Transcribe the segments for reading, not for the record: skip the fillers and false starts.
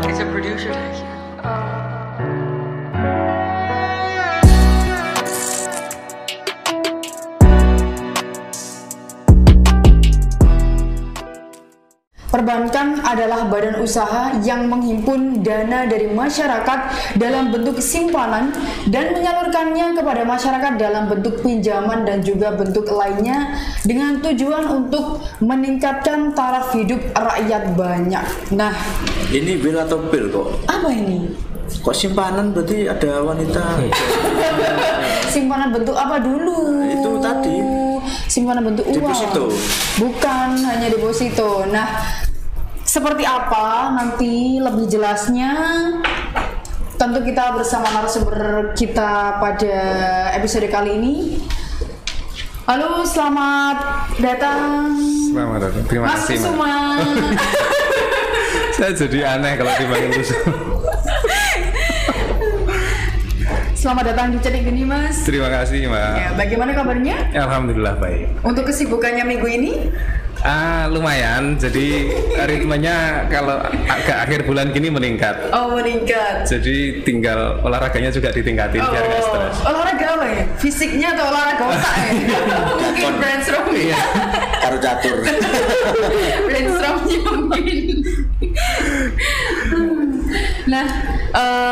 It's a producer tag. Perbankan adalah badan usaha yang menghimpun dana dari masyarakat dalam bentuk simpanan dan menyalurkannya kepada masyarakat dalam bentuk pinjaman dan juga bentuk lainnya dengan tujuan untuk meningkatkan taraf hidup rakyat banyak. Nah, ini bil atau pil kok? apa ini? Kok simpanan berarti ada wanita? Simpanan bentuk apa dulu? Itu tadi. Simpanan bentuk uang. Deposito. Bukan hanya deposito. Nah, seperti apa nanti lebih jelasnya? Tentu kita bersama narasumber kita pada episode kali ini. Halo, selamat datang. Selamat datang. Terima Mas kasih, Mas. Kusuma. Saya jadi aneh kalau dipanggil Kusuma. Selamat datang di Cedik Geni, Mas. Terima kasih, Mbak. Ya, bagaimana kabarnya? Alhamdulillah baik. Untuk kesibukannya minggu ini? Lumayan. Jadi ritmenya kalau agak akhir bulan gini meningkat. Oh, meningkat. Jadi tinggal olahraganya juga ditingkatin biar nggak stres. Olahraga apa ya? Fisiknya atau olahraga otak ya? Mungkin brainstorming. Iya. Karo catur. Brainstormnya mungkin. Nah,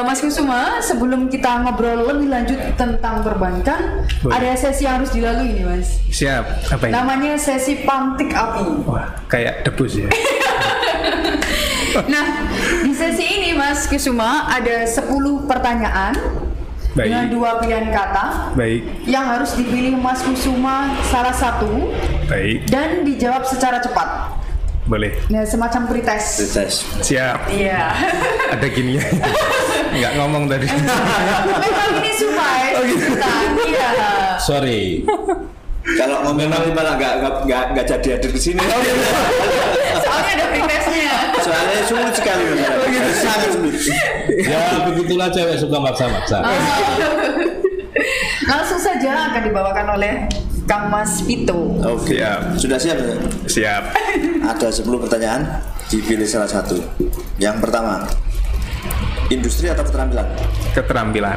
Mas Kusuma, sebelum kita ngobrol lebih lanjut tentang perbankan, ada sesi yang harus dilalui nih, Mas. Siap. Apa ini? Namanya sesi pantik api. Wah, kayak debus ya. Nah, di sesi ini Mas Kusuma ada 10 pertanyaan Baik. dengan 2 pilihan kata Baik. yang harus dipilih Mas Kusuma salah satu Baik. dan dijawab secara cepat. Boleh. Nah, semacam pretest. Tes. Siap. Iya. Ada gini ya. Nggak ngomong tadi. Memang ini supaya iya. Sorry. Kalau ngomong nanti malah nggak jadi hadir di sini. Soalnya ada pretestnya. Soalnya sulit sekali. Sangat sulit. Ya begitulah cewek suka maksa-maksa. Langsung saja akan dibawakan oleh Kang Mas Pito. Oke. Siap. Sudah siap ya? Siap. Ada 10 pertanyaan, dipilih salah satu. Yang pertama, industri atau keterampilan? Keterampilan.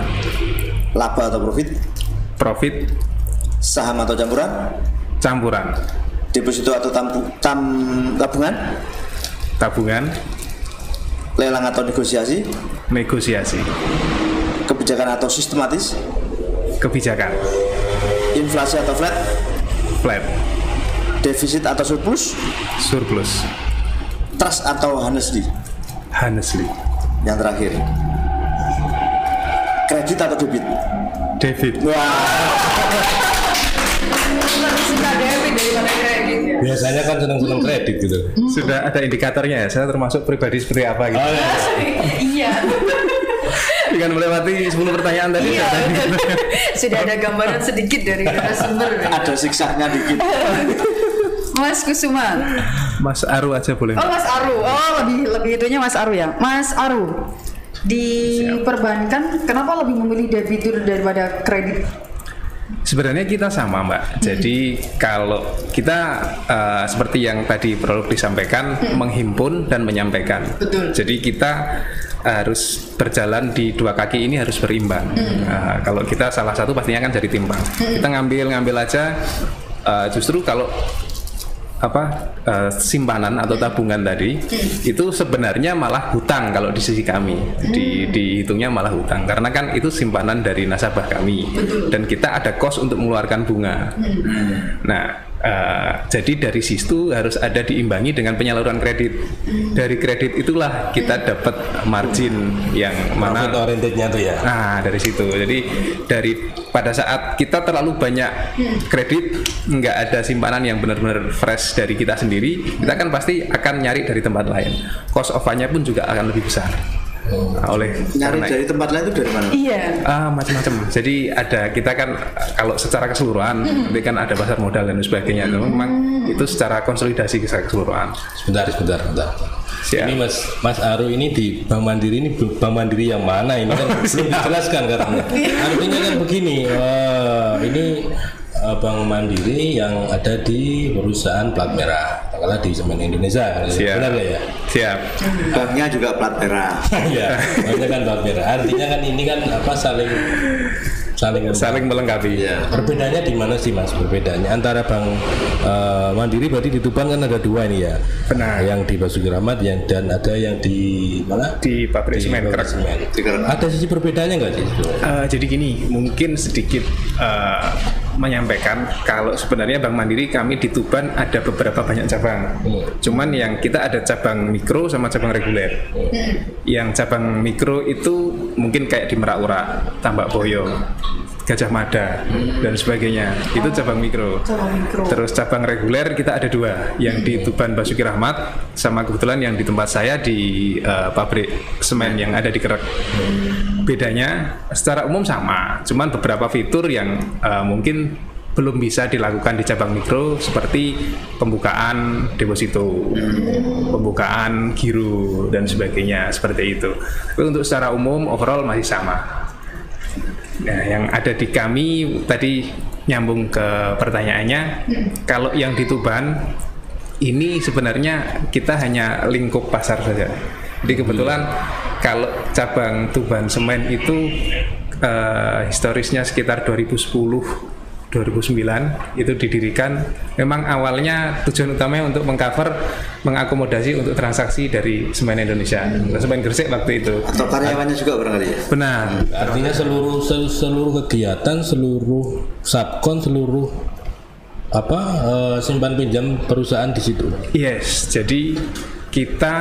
Laba atau profit? Profit. Saham atau campuran? Campuran. Deposito atau tabungan? Tabungan. Lelang atau negosiasi? Negosiasi. Kebijakan atau sistematis? Kebijakan. Inflasi atau flat? Flat. Defisit atau surplus? Surplus. Trust atau honestly? Honestly. Yang terakhir, kredit atau debit? David. Lebih suka debit daripada kredit ya. Biasanya kan seneng-seneng kredit gitu. Sudah ada indikatornya ya, saya termasuk pribadi seperti apa gitu. Iya. Dengan melewati 10 pertanyaan tadi. Iya. Sudah ada gambaran sedikit dari narasumber. Ada siksanya dikit. Mas Kusuma. Mas Aru aja boleh. Oh, Mas Aru. Oh, lebih itunya Mas Aru ya. Mas Aru. Di perbankan kenapa lebih memilih debitur daripada kredit? Sebenarnya kita sama, Mbak. Jadi kalau kita seperti yang tadi prolog disampaikan, menghimpun dan menyampaikan. Betul. Jadi kita harus berjalan di dua kaki ini harus berimbang. Kalau kita salah satu pastinya kan jadi timbang. Kita ngambil aja. Justru kalau simpanan atau tabungan tadi itu sebenarnya malah hutang kalau di sisi kami dihitungnya malah hutang karena kan itu simpanan dari nasabah kami dan kita ada cost untuk mengeluarkan bunga. Nah, jadi dari situ harus ada diimbangi dengan penyaluran kredit. Dari kredit itulah kita dapat margin yang mana Profit orientednya tuh ya. Nah, dari situ. Jadi pada saat kita terlalu banyak kredit, nggak ada simpanan yang benar-benar fresh dari kita sendiri, kita kan pasti akan nyari dari tempat lain. Cost of fund-nya pun juga akan lebih besar. Nyari dari tempat lain itu dari mana? Iya. Macam-macam. Jadi kita kan kalau secara keseluruhan, nanti kan ada pasar modal dan sebagainya. Memang itu secara konsolidasi secara keseluruhan. Sebentar. Siap. Ini Mas Aru ini di Bank Mandiri ini Bank Mandiri yang mana ini kan belum dijelaskan katanya. Artinya kan begini, ini Bank Mandiri yang ada di perusahaan plat merah, katakanlah di Semen Indonesia. Siap. Benar ya? Siap. Banknya juga plat merah. Iya, banknya kan plat merah. Artinya kan ini kan apa saling melengkapi. Iya. Perbedaannya di mana sih Mas? Perbedaannya antara Bank Mandiri berarti di Tuban kan ada 2 ini ya. Benar. Yang di Basuki Rahmat dan ada yang di mana? Di pabrik semen Kerak. Ada sisi perbedaannya nggak sih? Jadi gini, mungkin sedikit menyampaikan kalau sebenarnya Bank Mandiri kami di Tuban ada beberapa banyak cabang. Cuman yang kita ada cabang mikro sama cabang reguler. Yang cabang mikro itu mungkin kayak di Merak-Urak, Tambak Boyo, Gajah Mada dan sebagainya. Itu cabang mikro. Terus cabang reguler kita ada 2, yang di Tuban Basuki Rahmat sama kebetulan yang di tempat saya di pabrik semen yang ada di Kerak. Bedanya secara umum sama, cuman beberapa fitur yang mungkin belum bisa dilakukan di cabang mikro seperti pembukaan deposito, pembukaan giro dan sebagainya seperti itu. Tapi untuk secara umum overall masih sama. Nah, yang ada di kami tadi nyambung ke pertanyaannya, kalau yang di Tuban ini sebenarnya kita hanya lingkup pasar saja. Jadi kebetulan kalau cabang Tuban Semen itu historisnya sekitar 2010-2009 itu didirikan. Memang awalnya tujuan utamanya untuk mengakomodasi untuk transaksi dari semen Indonesia, semen Gresik waktu itu. Atau karyawannya juga barangkali ya? Benar. Artinya seluruh kegiatan, seluruh subkon, seluruh simpan pinjam perusahaan di situ. Yes, jadi kita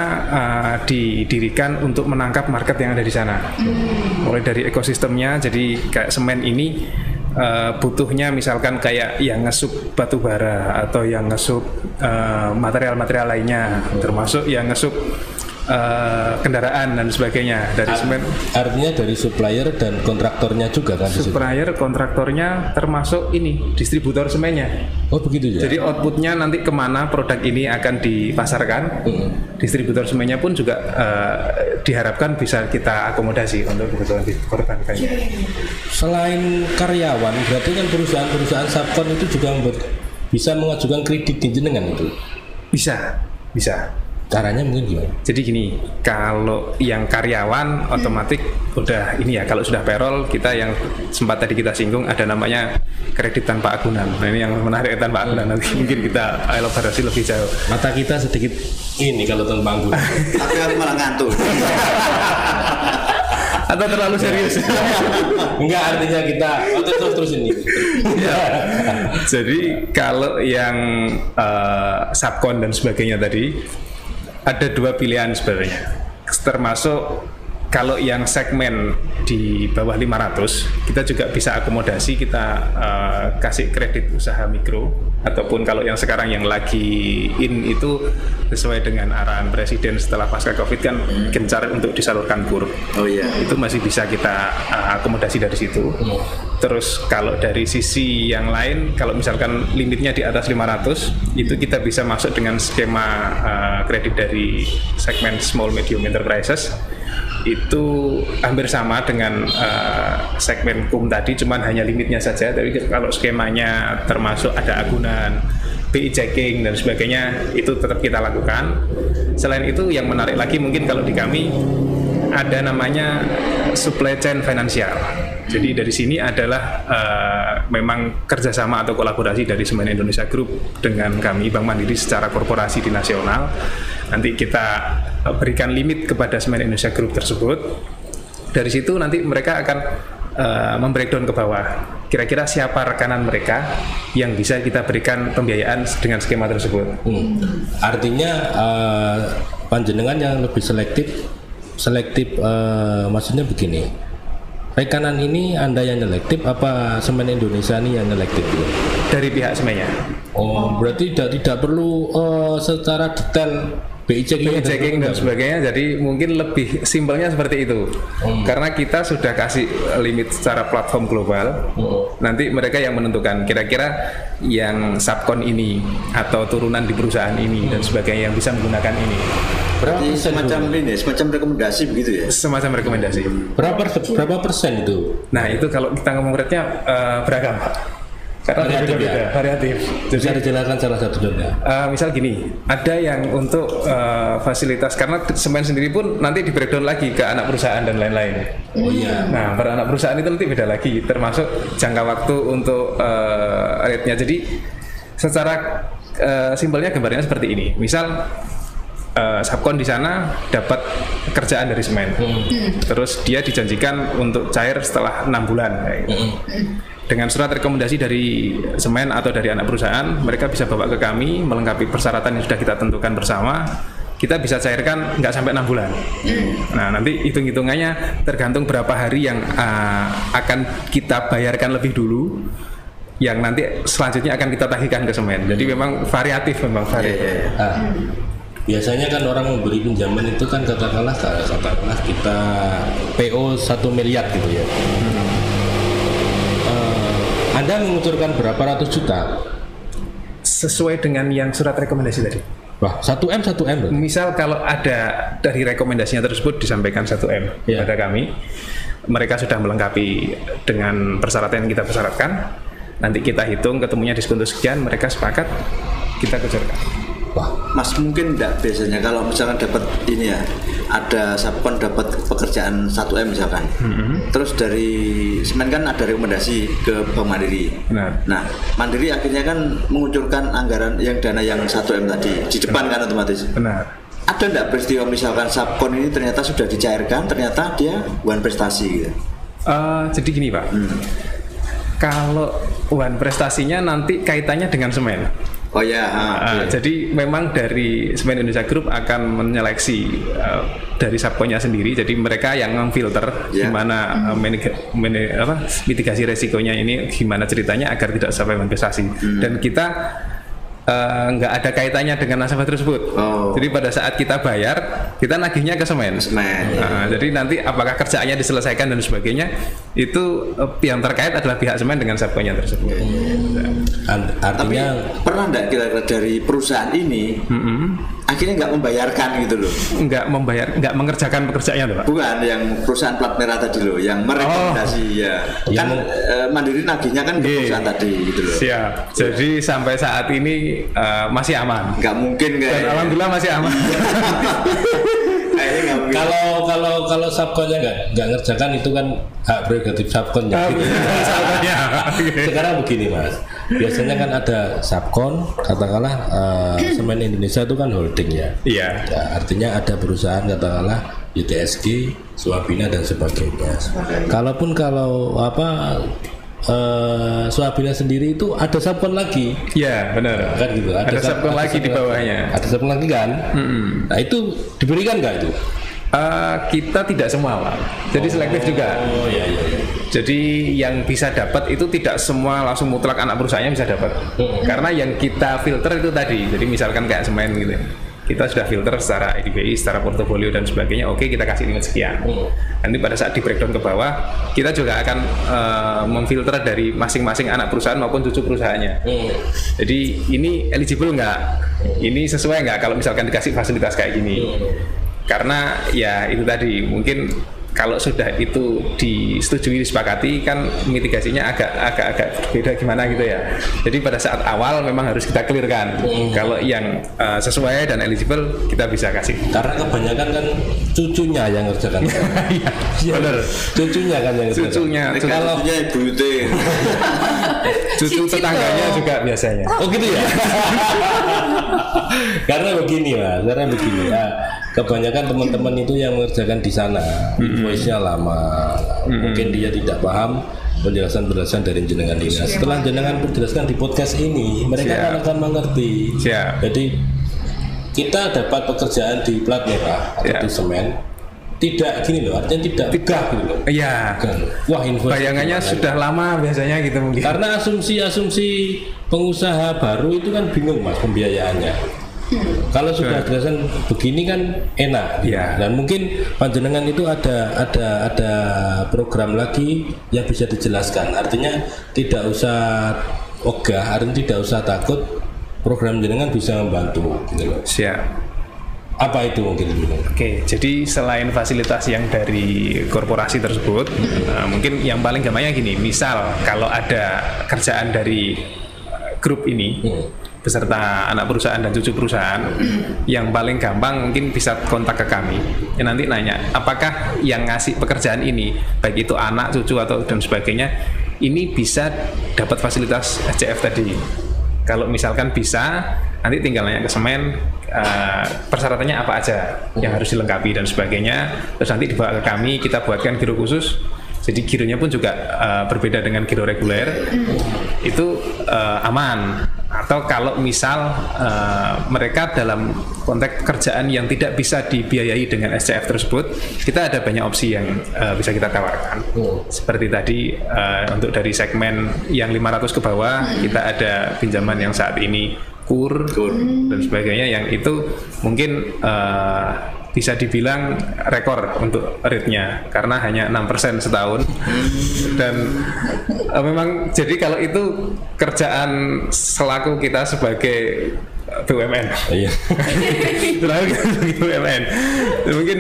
didirikan untuk menangkap market yang ada di sana. Mulai dari ekosistemnya, jadi kayak semen ini butuhnya misalkan kayak yang ngesup batu bara atau yang ngesup material-material lainnya, termasuk yang ngesup kendaraan dan sebagainya dari semen. Artinya dari supplier dan kontraktornya juga kan? Supplier, kontraktornya termasuk ini distributor semennya. Oh begitu ya. Jadi outputnya nanti kemana produk ini akan dipasarkan. Distributor semennya pun juga diharapkan bisa kita akomodasi untuk kebutuhan korban kayaknya. Selain karyawan, berarti kan perusahaan subkon itu juga bisa mengajukan kredit di jenengan itu? Bisa. Caranya mungkin gimana? Jadi gini, kalau yang karyawan otomatis udah ini ya, kalau sudah payroll kita yang sempat tadi kita singgung ada namanya kredit tanpa agunan. Nah ini yang menarik tanpa agunan, nanti mungkin kita elaborasi lebih jauh. Mata kita sedikit ini kalau tanpa agunan. Tapi aku malah ngantuk. Atau terlalu serius? Enggak, artinya kita terus ini. Ya. Jadi kalau yang subkon dan sebagainya tadi ada 2 pilihan sebenarnya, termasuk kalau yang segmen di bawah 500 kita juga bisa akomodasi, kita kasih kredit usaha mikro, ataupun kalau yang sekarang yang lagi in itu sesuai dengan arahan Presiden setelah pasca Covid kan gencar untuk disalurkan KUR. Oh iya. Itu masih bisa kita akomodasi dari situ. Terus kalau dari sisi yang lain, kalau misalkan limitnya di atas 500 itu kita bisa masuk dengan skema kredit dari segmen small medium enterprises. Itu hampir sama dengan segmen KUM tadi, cuman hanya limitnya saja. Tapi kalau skemanya termasuk ada agunan, BI checking dan sebagainya, itu tetap kita lakukan. Selain itu yang menarik lagi mungkin kalau di kami ada namanya supply chain finansial. Jadi dari sini adalah memang kerjasama atau kolaborasi dari Semen Indonesia Group dengan kami Bank Mandiri secara korporasi di nasional. Nanti kita berikan limit kepada Semen Indonesia Group tersebut. Dari situ nanti mereka akan membreakdown ke bawah. Kira-kira siapa rekanan mereka yang bisa kita berikan pembiayaan dengan skema tersebut. Artinya panjenengan yang lebih selektif maksudnya begini. Rekanan ini Anda yang selektif apa Semen Indonesia ini yang selektif? Dari pihak semennya. Oh, berarti tidak perlu secara detail BI checking dan sebagainya, jadi mungkin lebih simpelnya seperti itu. Karena kita sudah kasih limit secara platform global. Nanti mereka yang menentukan kira-kira yang subkon ini atau turunan di perusahaan ini dan sebagainya yang bisa menggunakan ini. Berarti semacam rekomendasi begitu ya? Semacam rekomendasi. Berapa persen itu? Nah itu kalau kita ngomong konkretnya beragam. Karena Variatif berbeda-beda, ya? variatif. Bisa dijelaskan salah satu contohnya. Misal gini, ada yang untuk fasilitas, karena semen sendiri pun nanti di breakdown lagi ke anak perusahaan dan lain-lain. Oh iya. Nah, per anak perusahaan itu nanti beda lagi, termasuk jangka waktu untuk rate-nya. Jadi secara simpelnya gambarnya seperti ini. Misal subkon di sana dapat kerjaan dari semen, terus dia dijanjikan untuk cair setelah 6 bulan. Kayak gitu. Dengan surat rekomendasi dari semen atau dari anak perusahaan, mereka bisa bawa ke kami melengkapi persyaratan yang sudah kita tentukan bersama. Kita bisa cairkan nggak sampai 6 bulan. Nah, nanti hitung-hitungannya tergantung berapa hari yang akan kita bayarkan lebih dulu, yang nanti selanjutnya akan kita tagihkan ke semen. Jadi memang variatif, Biasanya kan orang memberi pinjaman itu kan katakanlah kita PO 1 miliar gitu ya. Anda mengucurkan berapa ratus juta? Sesuai dengan yang surat rekomendasi tadi. Wah, 1M berarti. Misal kalau ada dari rekomendasinya tersebut disampaikan 1M kepada kami, mereka sudah melengkapi dengan persyaratan yang kita persyaratkan, nanti kita hitung ketemunya diskon sekian, mereka sepakat, kita kucurkan. Wah, Mas mungkin enggak biasanya kalau misalkan dapat ini ya, ada subkon dapat pekerjaan 1M misalkan. Terus dari semen kan ada rekomendasi ke Bank Mandiri. Benar. Nah, Mandiri akhirnya kan mengucurkan anggaran yang dana yang 1M tadi di depan kan otomatis. Benar. Ada enggak peristiwa misalkan subkon ini ternyata sudah dicairkan, ternyata dia one prestasi gitu. Jadi gini Pak, kalau one prestasinya nanti kaitannya dengan semen. Oh ya, Jadi memang dari Semen Indonesia Group akan menyeleksi dari subkonnya sendiri. Jadi mereka yang memfilter gimana mitigasi resikonya ini, gimana ceritanya agar tidak sampai investasi. Dan kita nggak ada kaitannya dengan nasabah tersebut. Jadi pada saat kita bayar, kita nagihnya ke semen. Jadi nanti apakah kerjaannya diselesaikan dan sebagainya, itu yang terkait adalah pihak semen dengan subkonnya tersebut. Tapi pernah enggak kira-kira dari perusahaan ini akhirnya nggak membayarkan gitu loh? Nggak mengerjakan pekerjaannya loh Pak? Bukan, yang perusahaan plat merah tadi loh, yang merekomendasi kan Mandiri nagihnya kan ke perusahaan tadi gitu loh. Siap. Jadi sampai saat ini masih aman. Nggak mungkin Dan alhamdulillah masih aman. Kalau subkonnya nggak ngerjakan itu kan hak prerogatif subkonnya. Sekarang begini Mas, biasanya kan ada subkon, katakanlah Semen Indonesia itu kan holding ya. Iya. Ya, artinya ada perusahaan katakanlah YTSG, Swabina dan sebagainya. Kalaupun Swabina sendiri itu ada subkon lagi. Iya, benar. Kan gitu. Ada subkon lagi di bawahnya. Ada subkon lagi kan? Nah, itu diberikan nggak itu? Kita tidak semua Pak. Jadi selektif juga. Oh iya. Jadi yang bisa dapat itu tidak semua langsung mutlak anak perusahaannya bisa dapat. Karena yang kita filter itu tadi. Jadi misalkan kayak semen gitu. Kita sudah filter secara IDBI, secara portofolio dan sebagainya. Oke, kita kasih limit sekian. Nanti pada saat di breakdown ke bawah, kita juga akan memfilter dari masing-masing anak perusahaan maupun cucu perusahaannya. Jadi ini eligible nggak? Ini sesuai nggak kalau misalkan dikasih fasilitas kayak gini? Karena ya itu tadi, mungkin kalau sudah itu disetujui, disepakati kan mitigasinya agak beda gimana gitu ya. Jadi pada saat awal memang harus kita clearkan. Kalau yang sesuai dan eligible kita bisa kasih. Karena kebanyakan kan cucunya yang ngerjakan. Iya, benar. Cucunya kan yang ngerjakan. Kalau ibu itu cucu tetangganya juga biasanya. Oh gitu ya. Karena begini Mas, ya. Kebanyakan teman-teman itu yang mengerjakan di sana, invoice-nya lama, mungkin dia tidak paham penjelasan dari jenengan ini. Setelah jenengan menjelaskan di podcast ini, mereka akan mengerti. Jadi kita dapat pekerjaan di plat merah atau di semen, tidak gini loh, artinya tidak begah gitu loh. Iya. Wah, invoice bayangannya sudah lama biasanya gitu mungkin. Karena asumsi pengusaha baru itu kan bingung Mas pembiayaannya. Kalau sudah jelasan begini kan enak, dan mungkin panjenengan itu ada program lagi yang bisa dijelaskan. Artinya tidak usah ogah, artinya tidak usah takut. Program jenengan bisa membantu. Gitu loh. Siap. Apa itu mungkin? Oke, jadi selain fasilitas yang dari korporasi tersebut, mungkin yang paling gampangnya gini, misal kalau ada kerjaan dari grup ini beserta anak perusahaan dan cucu perusahaan, yang paling gampang mungkin bisa kontak ke kami. Nanti nanya, apakah yang ngasih pekerjaan ini, baik itu anak, cucu atau dan sebagainya, ini bisa dapat fasilitas SCF tadi. Kalau misalkan bisa, nanti tinggal nanya ke Semen persyaratannya apa aja yang harus dilengkapi dan sebagainya. Terus nanti dibawa ke kami, kita buatkan giro khusus. Jadi gironya pun juga berbeda dengan giro reguler. Itu aman. Atau kalau misal mereka dalam konteks kerjaan yang tidak bisa dibiayai dengan SCF tersebut, kita ada banyak opsi yang bisa kita tawarkan. Seperti tadi untuk dari segmen yang 500 ke bawah, kita ada pinjaman yang saat ini kur dan sebagainya, yang itu mungkin bisa dibilang rekor untuk rate-nya karena hanya 6% setahun. Dan memang jadi kalau itu kerjaan selaku kita sebagai BUMN. Iya. Selaku kita sebagai BUMN. Mungkin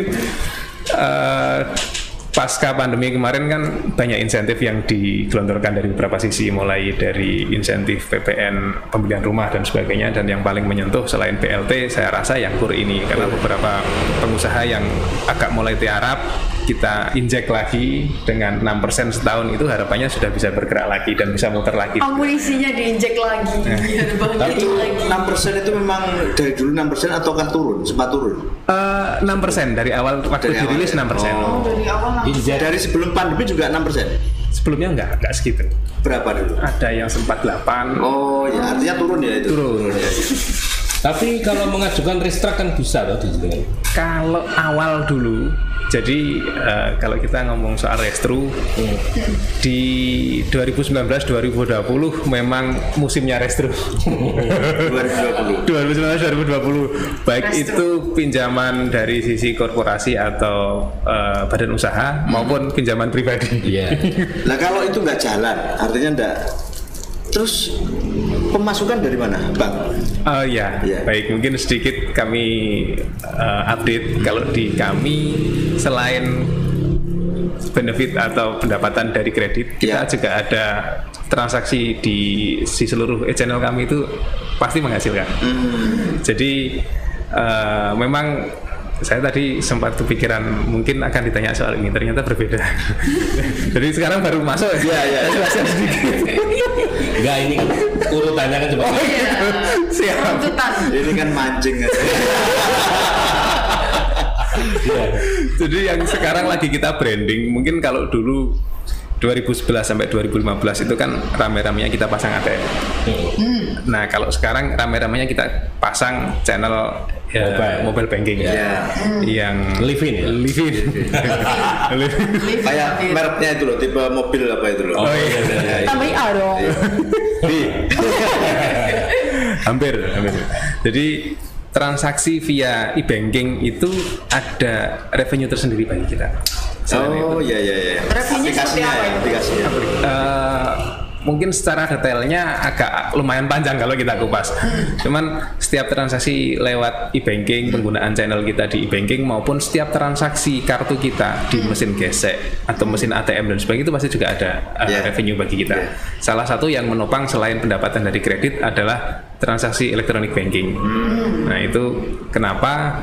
pasca pandemi kemarin kan banyak insentif yang digelontorkan dari beberapa sisi, mulai dari insentif PPN pembelian rumah dan sebagainya, dan yang paling menyentuh selain BLT saya rasa yang kur ini, karena beberapa pengusaha yang agak mulai tiarap kita injek lagi dengan 6% setahun, itu harapannya sudah bisa bergerak lagi dan bisa muter lagi. Amunisinya diinjek lagi, biar bangkit lagi. 6% itu memang dari dulu 6% atau kan turun, sempat turun? 6% dari awal waktu dirilis 6%. Oh, Dari awal dari sebelum pandemi juga 6%? Sebelumnya enggak segitu. Berapa dulu? Ada yang sempat 8. Oh ya, artinya turun ya itu? Turun ya. Tapi kalau mengajukan restruct kan bisa loh di sini. Kalau awal dulu, jadi kalau kita ngomong soal restru di 2019-2020 memang musimnya restru. 2019-2020 baik itu pinjaman dari sisi korporasi atau badan usaha maupun pinjaman pribadi. Iya. Nah kalau itu nggak jalan, artinya enggak. Terus pemasukan dari mana, Bang? Ya, baik, mungkin sedikit kami update. Kalau di kami selain benefit atau pendapatan dari kredit, kita juga ada transaksi di seluruh channel kami itu pasti menghasilkan. Jadi memang saya tadi sempat kepikiran mungkin akan ditanya soal ini, ternyata berbeda. Jadi sekarang baru masuk ya. Jelaskan sedikit. Enggak, ini kan urutannya kan coba. Oh iya. Siap. Ini kan mancing aja. Jadi yang sekarang lagi kita branding, mungkin kalau dulu 2011 sampai 2015 itu kan rame-ramenya kita pasang ATM. Nah kalau sekarang rame-ramenya kita pasang channel mobile banking, yang live-in. Kayak mereknya itu loh, tipe mobil apa itu loh. Oh iya. Tambahin A dong. Hampir. Jadi transaksi via e-banking itu ada revenue tersendiri bagi kita. Oh iya. Revenue seperti apa itu? Aplikasinya. Mungkin secara detailnya agak lumayan panjang kalau kita kupas. Cuman setiap transaksi lewat e-banking, penggunaan channel kita di e-banking, maupun setiap transaksi kartu kita di mesin gesek atau mesin ATM dan sebagainya, itu pasti juga ada revenue bagi kita. Salah satu yang menopang selain pendapatan dari kredit adalah transaksi elektronik banking. Nah itu kenapa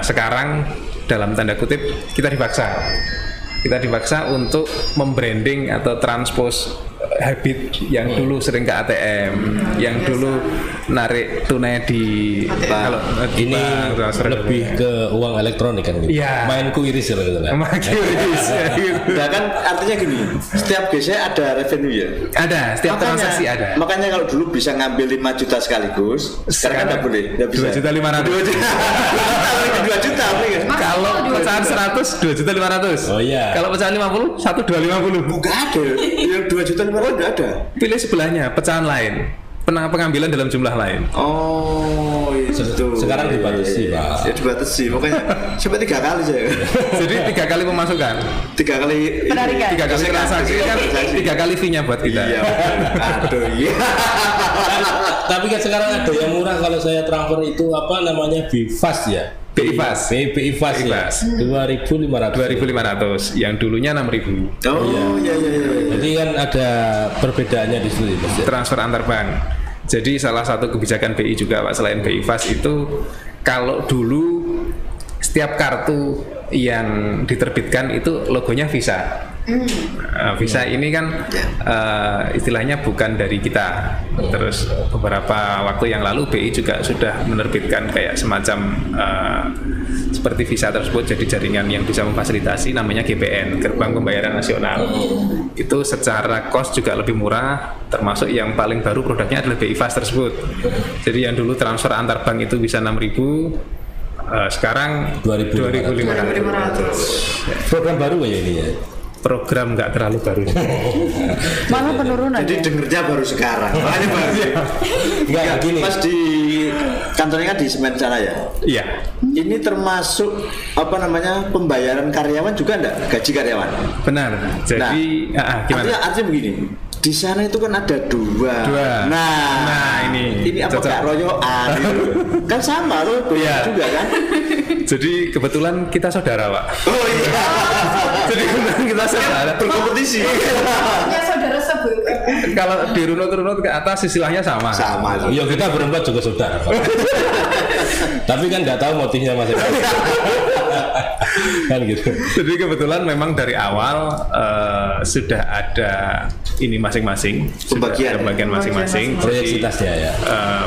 sekarang dalam tanda kutip kita dipaksa untuk membranding atau transpose habit yang dulu sering ke ATM, yang dulu narik tunai di kalau ini lebih ke uang elektronik kan gitu. Iya. Main kuiris gitu kan. Main kuiris. Nah kan artinya gini, setiap GC ada revenue ya? Ada, setiap transaksi ada. Makanya kalau dulu bisa ngambil 5 juta sekaligus, sekarang kan nggak boleh, nggak bisa. 2.500.000. 2 juta kan? Kalau pecahan 100, 2.500.000. Oh iya. Kalau pecahan 50, 1.250. Nggak ada, yang 2.500.000 nggak ada. Pilih sebelahnya, pecahan lain. Pengambilan dalam jumlah lain. Oh iya. Sekarang dibatasi, Pak. Ya dibatasi, pokoknya sampai 3 kali saya. Jadi 3 kali pemasukan, 3 kali Penarikan. 3 kali transaksi kan 3 kali fee-nya buat kita. Iya. Aduh, iya. Tapi kan sekarang ada yang murah kalau saya transfer itu apa namanya BIFAS ya. BIFAS. BIFAS ya. 2.500. 2.500 yang dulunya 6.000. Oh, iya. Jadi kan ada perbedaannya di situ, Mas. Transfer antar bank. Jadi salah satu kebijakan BI juga Pak, selain BIFAS itu kalau dulu setiap kartu yang diterbitkan itu logonya Visa. Visa ini kan istilahnya bukan dari kita. Terus beberapa waktu yang lalu BI juga sudah menerbitkan kayak semacam seperti Visa tersebut, jadi jaringan yang bisa memfasilitasi namanya GPN, Gerbang Pembayaran Nasional. Itu secara cost juga lebih murah, termasuk yang paling baru produknya adalah BIFAS tersebut. Jadi yang dulu transfer antar bank itu bisa 6.000, sekarang 2.500. Program baru ya ini ya. Program nggak terlalu baru. Malah penurunan. Jadi Ya? dengernya baru sekarang. Makanya baru. Enggak gini. Pas di kantornya kan di Semen sana ya. Iya. Ini termasuk apa namanya pembayaran karyawan juga enggak? Gaji karyawan. Benar. Jadi gimana? Artinya begini. Di sana itu kan ada dua. Nah, ini apa cocok. gak royokan gitu. Kan sama loh, Iya. juga kan. Jadi kebetulan kita saudara, Pak. Oh iya. Jadi kebetulan kita saudara. Berkompetisi. Ya saudara sebut. Kalau dirunut-runut ke atas istilahnya sama. Sama. Ya kita berempat juga saudara, Pak. Tapi kan nggak tahu motifnya masing-masing. Kan gitu. Jadi kebetulan memang dari awal sudah ada ini masing-masing, Pembagian. sudah ada bagian masing-masing. Proyeksitasnya ya.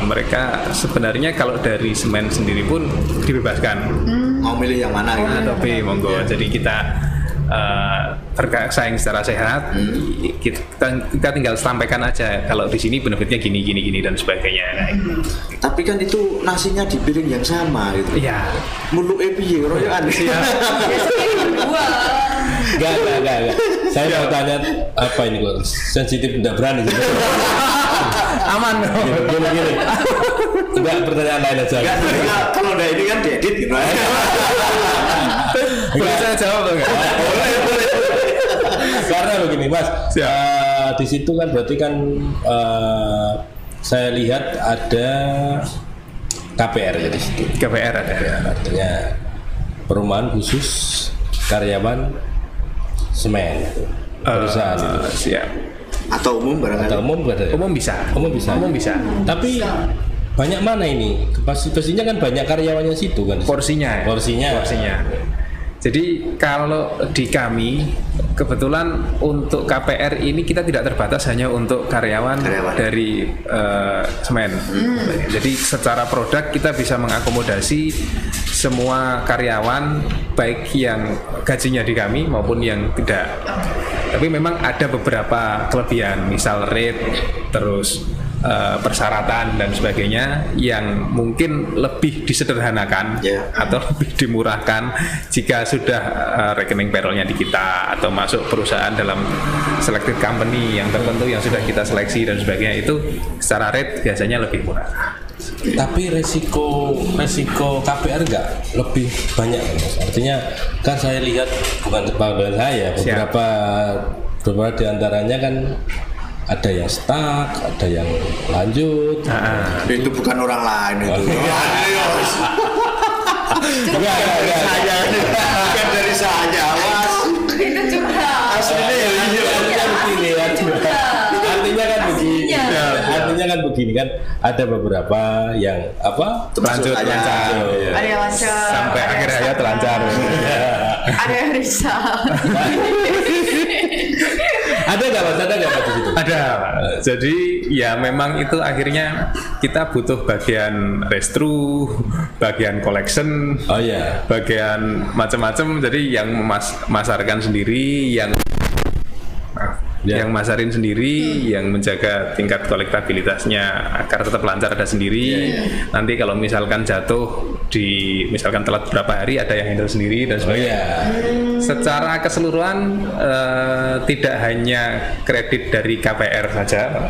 Mereka sebenarnya kalau dari Semen sendiri pun dibebaskan. Mau milih yang mana gitu. A atau B, monggo. Jadi kita bersaing secara sehat. Kita tinggal sampaikan aja kalau di sini benefitnya gini dan sebagainya. Tapi kan itu nasinya di piring yang sama gitu. Iya. Mulu piye royokan. Enggak. Saya mau tanya apa ini kok sensitif enggak berani. Aman. Gini. Enggak, pertanyaan lain aja. Kalau udah ini kan diedit gitu. Boleh saya jawab enggak? Karena begini, Mas. Di situ kan berarti kan saya lihat ada KPR ya di situ. KPR ada. Artinya perumahan khusus karyawan Semen perusahaan itu. Siap. Atau umum barangkali. Atau umum nggak ada? Umum bisa. Umum bisa. Tapi banyak mana ini? Pastinya kan banyak karyawannya situ kan. Porsinya. Jadi kalau di kami kebetulan untuk KPR ini kita tidak terbatas hanya untuk karyawan. Dari Semen. Jadi secara produk kita bisa mengakomodasi semua karyawan baik yang gajinya di kami maupun yang tidak. Tapi memang ada beberapa kelebihan, misal rate, terus persyaratan dan sebagainya yang mungkin lebih disederhanakan atau lebih dimurahkan jika sudah rekening payroll-nya di kita atau masuk perusahaan dalam selected company yang tertentu yang sudah kita seleksi dan sebagainya, itu secara rate biasanya lebih murah. Tapi resiko KPR enggak lebih banyak, Mas? Artinya kan saya lihat bukan kepada saya, beberapa di antaranya kan ada yang stuck, ada yang lanjut. Itu bukan orang lain itu. Bukan dari saya, Mas. Itu curhat. Aslinya Artinya kan begini kan ada beberapa yang apa Lanjut lancar. Ada yang lancar. Sampai akhir hayat lancar. Ada yang risau. Ada nggak Mas di situ? Ada. Jadi ya memang itu akhirnya kita butuh bagian restru, bagian collection, bagian macam-macam. Jadi yang memasarkan sendiri, yang masarin sendiri, yang menjaga tingkat kolektabilitasnya agar tetap lancar ada sendiri. Nanti kalau misalkan jatuh misalkan telat beberapa hari, ada yang handle sendiri dan sebagainya. Secara keseluruhan tidak hanya kredit dari KPR saja,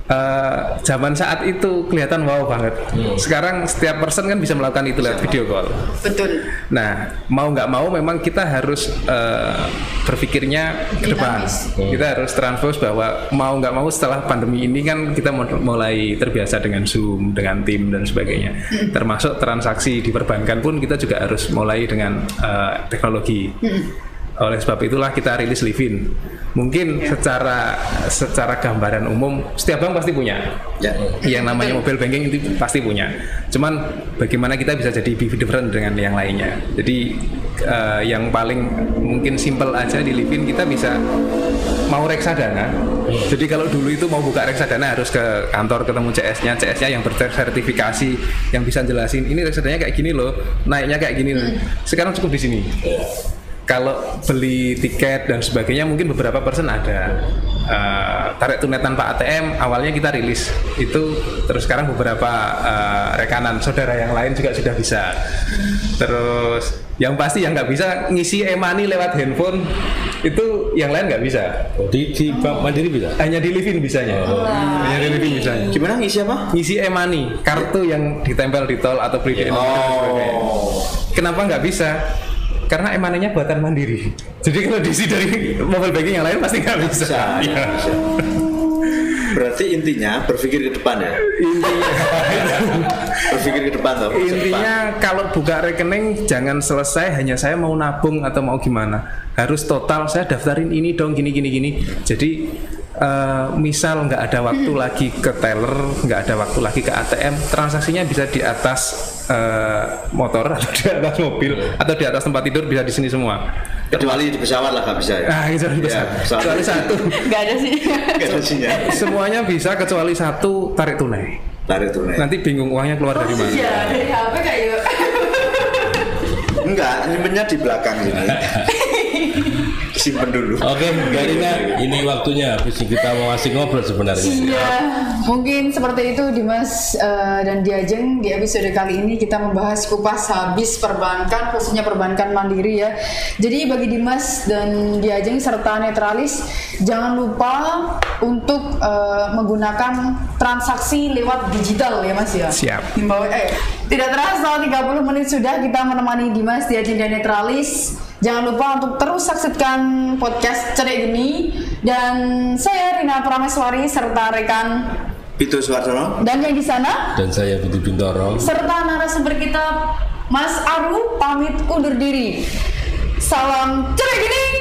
zaman saat itu kelihatan wow banget. Sekarang setiap person kan bisa melakukan itu lewat video call. Betul. Nah, mau nggak mau memang kita harus berpikirnya ke depan. Kita harus transpose bahwa mau nggak mau setelah pandemi ini kan kita mulai terbiasa dengan Zoom, dengan tim dan sebagainya. Termasuk transaksi di perbankan pun kita juga harus mulai dengan teknologi. Oleh sebab itulah kita rilis Livin. Mungkin secara gambaran umum setiap bank pasti punya. Yang namanya mobile banking itu pasti punya. Cuman bagaimana kita bisa jadi different dengan yang lainnya. Jadi yang paling mungkin simple aja di Livin, kita bisa mau reksadana. Jadi kalau dulu itu mau buka reksadana harus ke kantor ketemu CS-nya yang bersertifikasi, yang bisa jelasin ini reksadananya kayak gini loh, naiknya kayak gini loh. Sekarang cukup di sini. Kalau beli tiket dan sebagainya mungkin beberapa persen ada tarik tunai tanpa ATM, awalnya kita rilis itu, terus sekarang beberapa rekanan saudara yang lain juga sudah bisa. Terus yang pasti yang nggak bisa ngisi e-money lewat handphone itu yang lain nggak bisa. Di Bank Mandiri bisa? Hanya di Livin bisanya. Hanya di Livin bisanya. Gimana ngisi apa? Ngisi e-money, kartu yang ditempel di tol atau beli di sebagainya. Kenapa nggak bisa? Karena emananya buatan Mandiri. Jadi kalau diisi dari mobile banking yang lain pasti nggak bisa. Ya. Berarti intinya berpikir ke depan ya. Berpikir ke depan toh. Intinya kalau buka rekening jangan selesai hanya saya mau nabung atau mau gimana. Harus total saya daftarin ini dong gini. Jadi misal nggak ada waktu lagi ke teller, nggak ada waktu lagi ke ATM, transaksinya bisa di atas motor atau di atas mobil atau di atas tempat tidur, bisa di sini semua. Kecuali di pesawat lah nggak bisa ya. Kecuali di pesawat. Kecuali satu. Nggak ada sih. Nggak ada sinyal. Semuanya bisa kecuali satu, tarik tunai. Nanti bingung uangnya keluar dari mana. Iya, dari HP kayak Enggak, nyimpennya di belakang sini. Simpen dulu. Oke, Garina, ini waktunya habis kita mau ngasih ngobrol sebenarnya. Iya, mungkin seperti itu Dimas dan Diajeng. Di episode kali ini kita membahas kupas habis perbankan, khususnya perbankan mandiri ya. Jadi bagi Dimas dan Diajeng serta Netralis, jangan lupa untuk menggunakan transaksi lewat digital ya Mas ya. Siap. Tidak terasa 30 menit sudah kita menemani Dimas, Diajeng dan Netralis. Jangan lupa untuk terus saksikan podcast Cerik Geni. Dan saya Rina Prameswari serta rekan Pito Suwarsono. dan yang di sana. Dan saya Budi Bintoro. Serta narasumber kita Mas Aru pamit undur diri. Salam Cerik Geni.